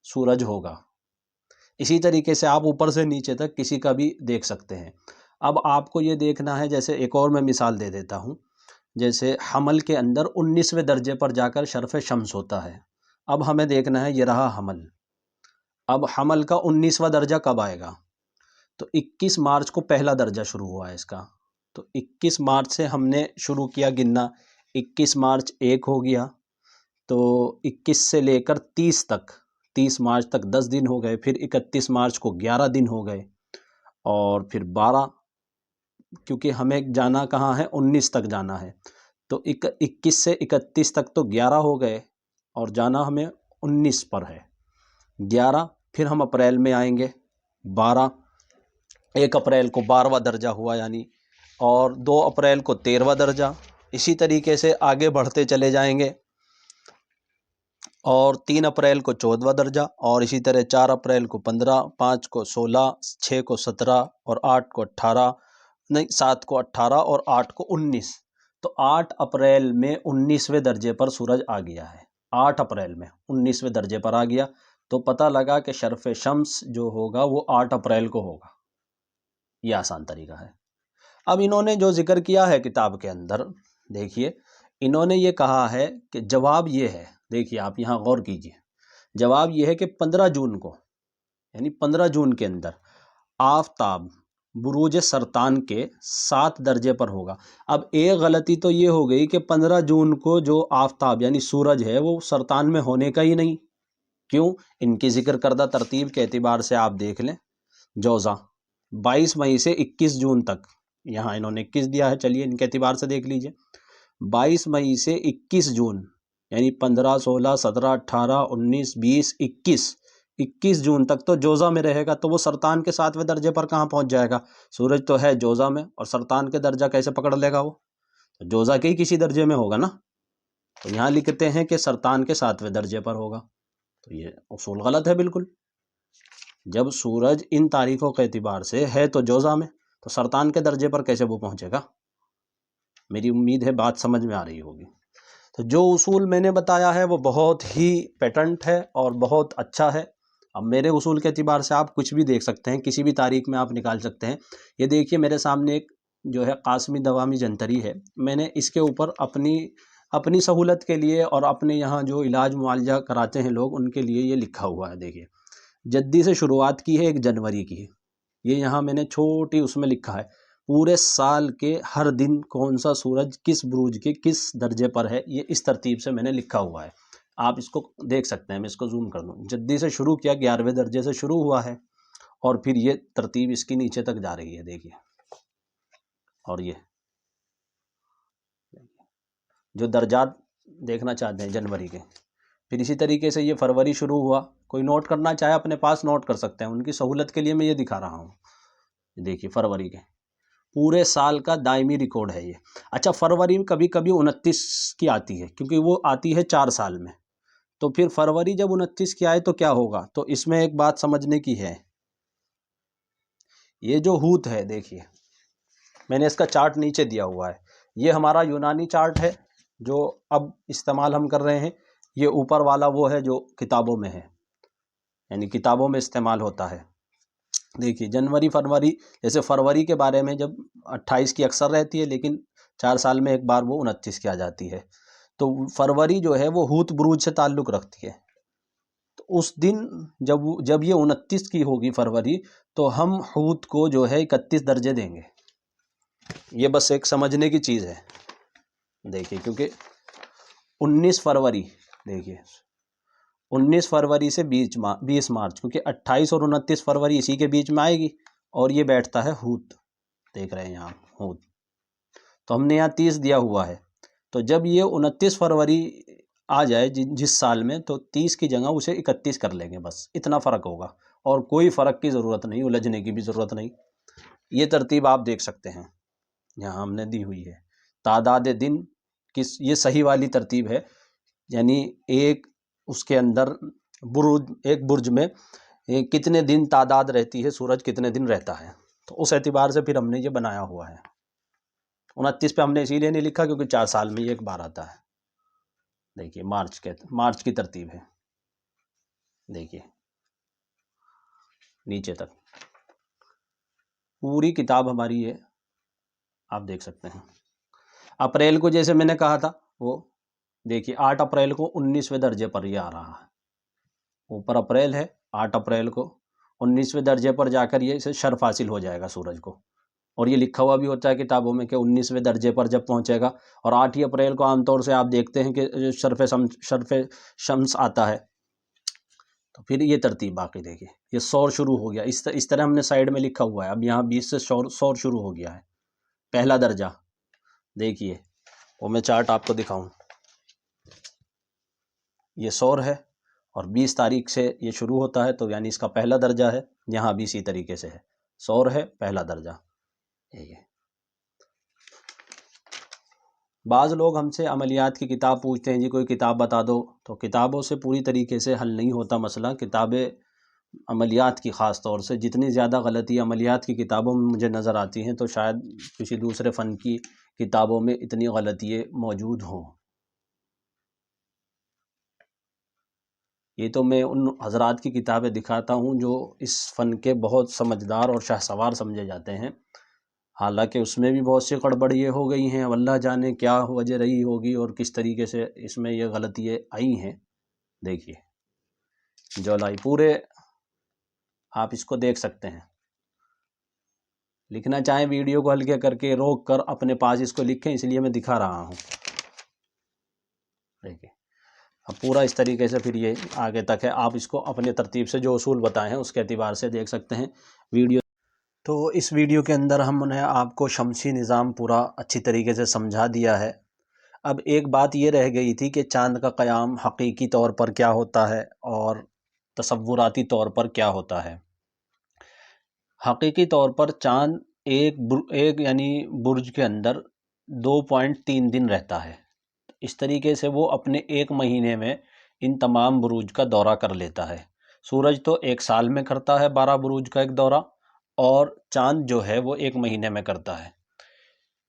سورج ہوگا۔ اسی طریقے سے آپ اوپر سے نیچے تک کسی کا بھی دیکھ سکتے ہیں۔ اب آپ کو یہ دیکھنا ہے، جیسے ایک اور میں مثال دے دیتا ہوں، جیسے حمل کے اندر 19ویں درجے پر جا کر شرف شمس ہوتا ہے، اب ہمیں دیکھنا ہے، یہ رہا حمل، اب حمل کا 19واں درجہ کب آئے گا؟ تو 21 مارچ کو پہلا درجہ شروع ہوا ہے اس کا، تو 21 مارچ سے ہم نے شروع کیا گننا، 21 مارچ 1 ہو گیا، تو 21 سے لے کر 30 تک، 30 مارچ تک 10 دن ہو گئے، پھر 31 مارچ کو 11 دن ہو گئے، اور پھر 12، کیونکہ ہمیں جانا کہاں ہے، 19 تک جانا ہے، تو 21 سے 31 تک تو 11 ہو گئے، اور جانا ہمیں 19 پر ہے، 11، پھر ہم اپریل میں آئیں گے، 12، 1 اپریل کو 12واں درجہ ہوا یعنی، اور 2 اپریل کو 13واں درجہ، اسی طریقے سے آگے بڑھتے چلے جائیں گے، اور 3 اپریل کو 14واں درجہ، اور اسی طرح 4 اپریل کو 15، 5 کو 16، 6 کو 17، اور 8 کو 18، نہیں 7 کو 18، اور 8 کو 19، تو 8 اپریل میں 19ویں درجے پر سورج آ گیا ہے، 8 اپریل میں 19ویں درجے پر آ گیا، تو پتہ لگا کہ شرف شمس جو ہوگا وہ 8 اپریل کو ہوگا، یہ آسان طریقہ ہے۔ اب انہوں نے جو ذکر کیا ہے کتاب کے اندر، دیکھیے انہوں نے یہ کہا ہے کہ جواب یہ ہے، دیکھیے آپ یہاں غور کیجئے، جواب یہ ہے کہ 15 جون کو، یعنی 15 جون کے اندر آفتاب بروج سرطان کے 7 درجے پر ہوگا۔ اب ایک غلطی تو یہ ہو گئی کہ 15 جون کو جو آفتاب یعنی سورج ہے وہ سرطان میں ہونے کا ہی نہیں، کیوں؟ ان کی ذکر کردہ ترتیب کے اعتبار سے آپ دیکھ لیں، جوزہ 22 مئی سے 21 جون تک، یہاں انہوں نے 21 دیا ہے، چلیے ان کے اعتبار سے دیکھ لیجئے، 22 مئی سے 21 جون یعنی 15، 16، 17، 18، 19، 20، 21 جون تک تو جوزہ میں رہے گا، تو وہ سرطان کے 7ویں درجے پر کہاں پہنچ جائے گا؟ سورج تو ہے جوزہ میں، اور سرطان کے درجہ کیسے پکڑ لے گا وہ؟ تو جوزہ کے ہی کسی درجے میں ہوگا نا، تو یہاں لکھتے ہیں کہ سرطان کے 7ویں درجے پر ہوگا، تو یہ اصول غلط ہے بالکل۔ جب سورج ان تاریخوں کے اعتبار سے ہے تو جوزہ میں، تو سرطان کے درجے پر کیسے وہ پہنچے گا؟ میری امید ہے بات سمجھ میں آ رہی ہوگی۔ تو جو اصول میں نے بتایا ہے وہ بہت ہی پیٹنٹ ہے اور بہت اچھا ہے۔ اب میرے اصول کے اعتبار سے آپ کچھ بھی دیکھ سکتے ہیں، کسی بھی تاریخ میں آپ نکال سکتے ہیں۔ یہ دیکھیے میرے سامنے ایک جو ہے قاسمی دوامی جنتری ہے، میں نے اس کے اوپر اپنی سہولت کے لیے اور اپنے یہاں جو علاج معالجہ کراتے ہیں لوگ ان کے لیے یہ لکھا ہوا ہے۔ دیکھیے جدی سے شروعات کی ہے 1 جنوری کی، یہ یہاں میں نے چھوٹی اس میں لکھا ہے پورے سال کے ہر دن کون سا سورج کس بروج کے کس درجے پر ہے، یہ اس ترتیب سے میں نے لکھا ہوا ہے، آپ اس کو دیکھ سکتے ہیں۔ میں اس کو زوم کر دوں، جدی سے شروع کیا 11ویں درجے سے شروع ہوا ہے، اور پھر یہ ترتیب اس کی نیچے تک جا رہی ہے، دیکھیے، اور یہ جو درجات دیکھنا چاہتے ہیں جنوری کے، پھر اسی طریقے سے یہ فروری شروع ہوا، کوئی نوٹ کرنا چاہے اپنے پاس نوٹ کر سکتے ہیں، ان کی سہولت کے لیے میں یہ دکھا رہا ہوں۔ دیکھیے فروری کے پورے سال کا دائمی ریکارڈ ہے یہ۔ اچھا فروری میں کبھی کبھی 29 کی آتی ہے، کیونکہ وہ آتی ہے 4 سال میں، تو پھر فروری جب 29 کی آئے تو کیا ہوگا؟ تو اس میں ایک بات سمجھنے کی ہے، یہ جو ہوت ہے دیکھیے، میں نے اس کا چارٹ نیچے دیا ہوا ہے، یہ ہمارا یونانی چارٹ ہے جو اب استعمال ہم کر رہے ہیں، یہ اوپر والا وہ ہے جو کتابوں میں ہے، یعنی کتابوں میں استعمال ہوتا ہے۔ دیکھیے جنوری فروری، جیسے فروری کے بارے میں جب 28 کی اکثر رہتی ہے لیکن 4 سال میں ایک بار وہ 29 کی آ جاتی ہے، تو فروری جو ہے وہ ہوت بروج سے تعلق رکھتی ہے۔ تو اس دن جب یہ 29 کی ہوگی فروری، تو ہم ہوت کو جو ہے 31 درجے دیں گے۔ یہ بس ایک سمجھنے کی چیز ہے، دیکھیے کیونکہ 19 فروری، دیکھیے 19 فروری سے 20 مارچ، کیونکہ 28 اور 29 فروری اسی کے بیچ میں آئے گی، اور یہ بیٹھتا ہے ہوت، دیکھ رہے ہیں یہاں ہوت، تو ہم نے یہاں 30 دیا ہوا ہے۔ تو جب یہ 29 فروری آ جائے جس سال میں، تو 30 کی جگہ اسے 31 کر لیں گے، بس اتنا فرق ہوگا، اور کوئی فرق کی ضرورت نہیں، الجھنے کی بھی ضرورت نہیں۔ یہ ترتیب آپ دیکھ سکتے ہیں یہاں ہم نے دی ہوئی ہے، تعداد دن یہ صحیح والی ترتیب ہے، یعنی ایک اس کے اندر ایک برج میں کتنے دن تعداد رہتی ہے، سورج کتنے دن رہتا ہے، تو اس اعتبار سے پھر ہم نے یہ بنایا ہوا ہے۔ 29 پہ ہم نے اسی لیے نہیں لکھا کیونکہ 4 سال میں یہ ایک بار آتا ہے۔ دیکھیے مارچ کی ترتیب ہے، دیکھیے نیچے تک پوری کتاب ہماری ہے، آپ دیکھ سکتے ہیں۔ اپریل کو جیسے میں نے کہا تھا، وہ دیکھیے 8 اپریل کو 19ویں درجے پر یہ آ رہا ہے، اوپر اپریل ہے، 8 اپریل کو 19ویں درجے پر جا کر یہ اسے شرف حاصل ہو جائے گا سورج کو، اور یہ لکھا ہوا بھی ہوتا ہے کتابوں میں کہ 19ویں درجے پر جب پہنچے گا، اور 8 ہی اپریل کو عام طور سے آپ دیکھتے ہیں کہ شرف شمس آتا ہے، تو پھر یہ ترتیب باقی دیکھیے، یہ سور شروع ہو گیا، اس طرح ہم نے سائیڈ میں لکھا ہوا ہے، اب یہاں 20 سے سور شروع ہو گیا ہے، پہلا درجہ دیکھیے، وہ میں چارٹ آپ کو دکھاؤں، یہ سور ہے، اور 20 تاریخ سے یہ شروع ہوتا ہے، تو یعنی اس کا پہلا درجہ ہے، یہاں بھی اسی طریقے سے ہے، سور ہے پہلا درجہ۔ یہ بعض لوگ ہم سے عملیات کی کتاب پوچھتے ہیں، جی کوئی کتاب بتا دو، تو کتابوں سے پوری طریقے سے حل نہیں ہوتا مسئلہ، کتابیں عملیات کی خاص طور سے جتنی زیادہ غلطی عملیات کی کتابوں میں مجھے نظر آتی ہیں، تو شاید کسی دوسرے فن کی کتابوں میں اتنی غلطیاں موجود ہوں۔ یہ تو میں ان حضرات کی کتابیں دکھاتا ہوں جو اس فن کے بہت سمجھدار اور شاہسوار سمجھے جاتے ہیں، حالانکہ اس میں بھی بہت سی گڑبڑیاں ہو گئی ہیں، اللہ جانے کیا وجہ رہی ہوگی اور کس طریقے سے اس میں یہ غلطیاں آئی ہیں۔ دیکھیے جولائی پورے آپ اس کو دیکھ سکتے ہیں، لکھنا چاہیں ویڈیو کو ہلکے کر کے روک کر اپنے پاس اس کو لکھیں، اس لیے میں دکھا رہا ہوں۔ دیکھیے اب پورا اس طریقے سے پھر یہ آگے تک ہے، آپ اس کو اپنے ترتیب سے جو اصول بتائے ہیں اس کے اعتبار سے دیکھ سکتے ہیں ویڈیو۔ تو اس ویڈیو کے اندر ہم نے آپ کو شمسی نظام پورا اچھی طریقے سے سمجھا دیا ہے۔ اب ایک بات یہ رہ گئی تھی کہ چاند کا قیام حقیقی طور پر کیا ہوتا ہے اور تصوراتی طور پر کیا ہوتا ہے۔ حقیقی طور پر چاند ایک یعنی برج کے اندر 2.3 دن رہتا ہے، اس طریقے سے وہ اپنے ایک مہینے میں ان تمام بروج کا دورہ کر لیتا ہے۔ سورج تو ایک سال میں کرتا ہے 12 بروج کا ایک دورہ، اور چاند جو ہے وہ ایک مہینے میں کرتا ہے۔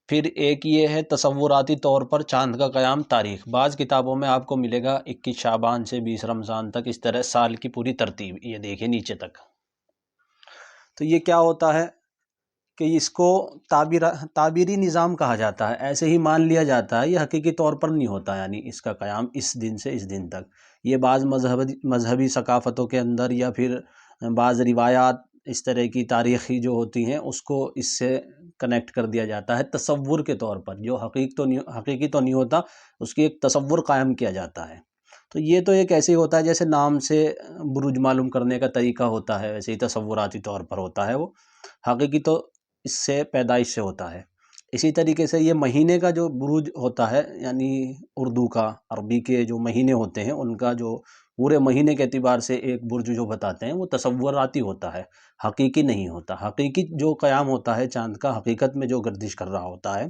پھر ایک یہ ہے تصوراتی طور پر چاند کا قیام تاریخ، بعض کتابوں میں آپ کو ملے گا 21 شعبان سے 20 رمضان تک، اس طرح سال کی پوری ترتیب، یہ دیکھیں نیچے تک۔ تو یہ کیا ہوتا ہے کہ اس کو تعبیری نظام کہا جاتا ہے، ایسے ہی مان لیا جاتا ہے، یہ حقیقی طور پر نہیں ہوتا، یعنی اس کا قیام اس دن سے اس دن تک، یہ بعض مذہبی ثقافتوں کے اندر یا پھر بعض روایات اس طرح کی تاریخی جو ہوتی ہیں اس کو اس سے کنیکٹ کر دیا جاتا ہے تصور کے طور پر، جو حقیقی تو نہیں ہوتا، اس کی ایک تصور قائم کیا جاتا ہے۔ تو یہ تو ایک ایسے ہی ہوتا ہے جیسے نام سے بروج معلوم کرنے کا طریقہ ہوتا ہے، ویسے ہی تصوراتی طور پر ہوتا ہے، وہ حقیقی تو اس سے پیدائش سے ہوتا ہے۔ اسی طریقے سے یہ مہینے کا جو بروج ہوتا ہے، یعنی اردو کا عربی کے جو مہینے ہوتے ہیں ان کا جو پورے مہینے کے اعتبار سے ایک برج جو بتاتے ہیں وہ تصوراتی ہوتا ہے، حقیقی نہیں ہوتا۔ حقیقی جو قیام ہوتا ہے چاند کا، حقیقت میں جو گردش کر رہا ہوتا ہے،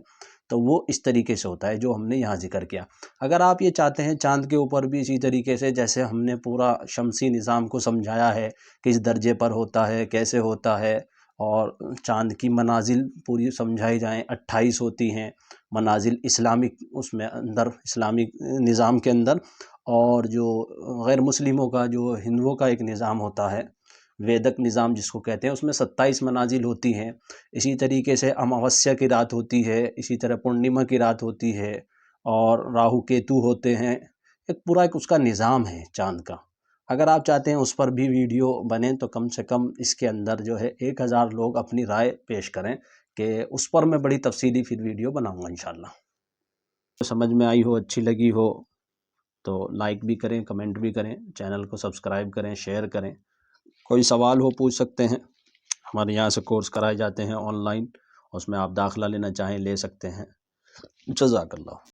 تو وہ اس طریقے سے ہوتا ہے جو ہم نے یہاں ذکر کیا۔ اگر آپ یہ چاہتے ہیں چاند کے اوپر بھی اسی طریقے سے جیسے ہم نے پورا شمسی نظام کو سمجھایا ہے، کس درجے پر ہوتا ہے، کیسے ہوتا ہے، اور چاند کی منازل پوری سمجھائی جائیں. 28 ہوتی ہیں منازل اسلامک اس میں اندر، اسلامک نظام کے اندر. اور جو غیر مسلموں کا، جو ہندوؤں کا ایک نظام ہوتا ہے، ویدک نظام جس کو کہتے ہیں، اس میں 27 منازل ہوتی ہیں. اسی طریقے سے اماوسیہ کی رات ہوتی ہے، اسی طرح پورنیما کی رات ہوتی ہے، اور راہو کیتو ہوتے ہیں. ایک اس کا نظام ہے چاند کا. اگر آپ چاہتے ہیں اس پر بھی ویڈیو بنے تو کم سے کم اس کے اندر جو ہے 1000 لوگ اپنی رائے پیش کریں کہ اس پر میں بڑی تفصیلی پھر ویڈیو بناؤں گا انشاءاللہ. سمجھ میں آئی ہو، اچھی لگی ہو تو لائک بھی کریں، کمنٹ بھی کریں، چینل کو سبسکرائب کریں، شیئر کریں. کوئی سوال ہو پوچھ سکتے ہیں. ہمارے یہاں سے کورس کرائے جاتے ہیں آن لائن، اس میں آپ داخلہ لینا چاہیں لے سکتے ہیں. جزاک اللہ.